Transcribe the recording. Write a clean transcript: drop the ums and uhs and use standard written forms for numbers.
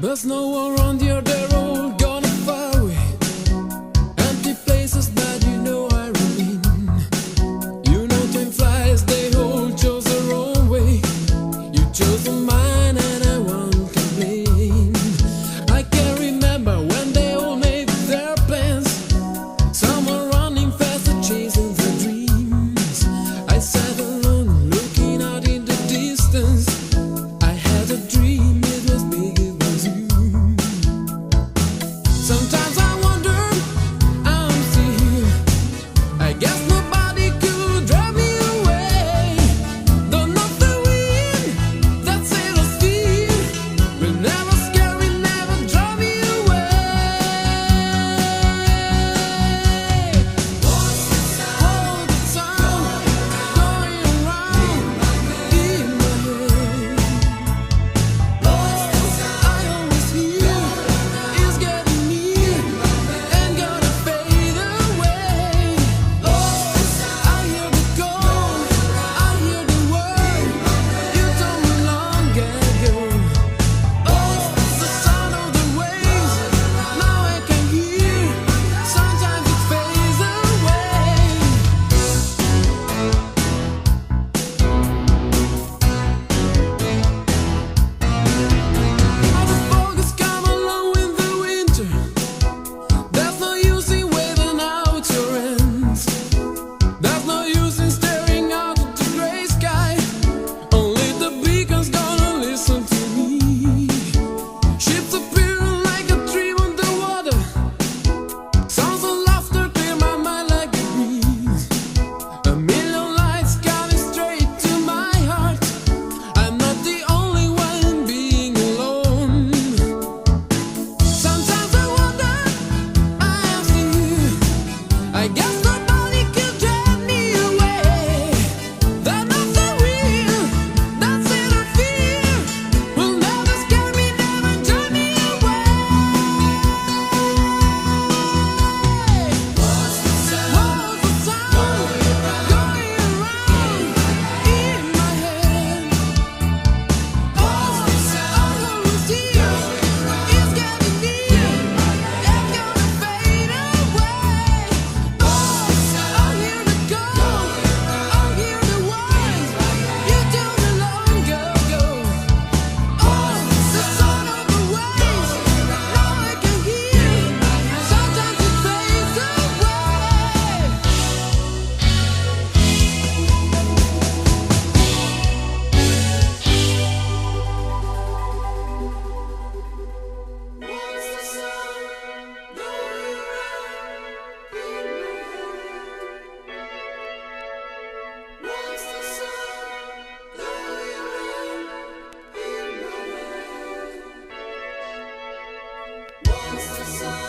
There's no one around here, they're all gone far away. Empty places that you know I remain. You know time flies, they all chose their own way. You chose mine and I won't complain. I can remember when they all made their plans. Some were running fast and chasing their dreams. I sat alone looking out in the distance. I had a dream, it was big, it was you. Sometimes I wonder, I'm still here. I guess nobody could drive me away. Don't know the wind that set us free. Will never scare me, never drive me away. All the time going around in my head. I always hear is getting near and gonna fade away. I hear the call, I hear the word you told me long ago. The sound of the waves, now I can hear. Sometimes it fades away. All the focus come along with the winter. There's no use in waiting out your ends. There's no use in staring out at the gray sky. Only the beacon's gonna listen to me. Ships appearing like a dream on the water. Sounds of laughter clear my mind like a breeze. A million lights coming straight to my heart. I'm not the only one being alone. Sometimes I wonder, I am still here. I guess nobody could drive me away. They're not the real, that's it or fear. Will never scare me, never drive me away. What's the time going around in my head? All I always hear is getting near and gonna fade away. I hear the call, I hear the words you told me long ago. The sound of the waves, now I can hear. Sometimes it fades away. What's the song?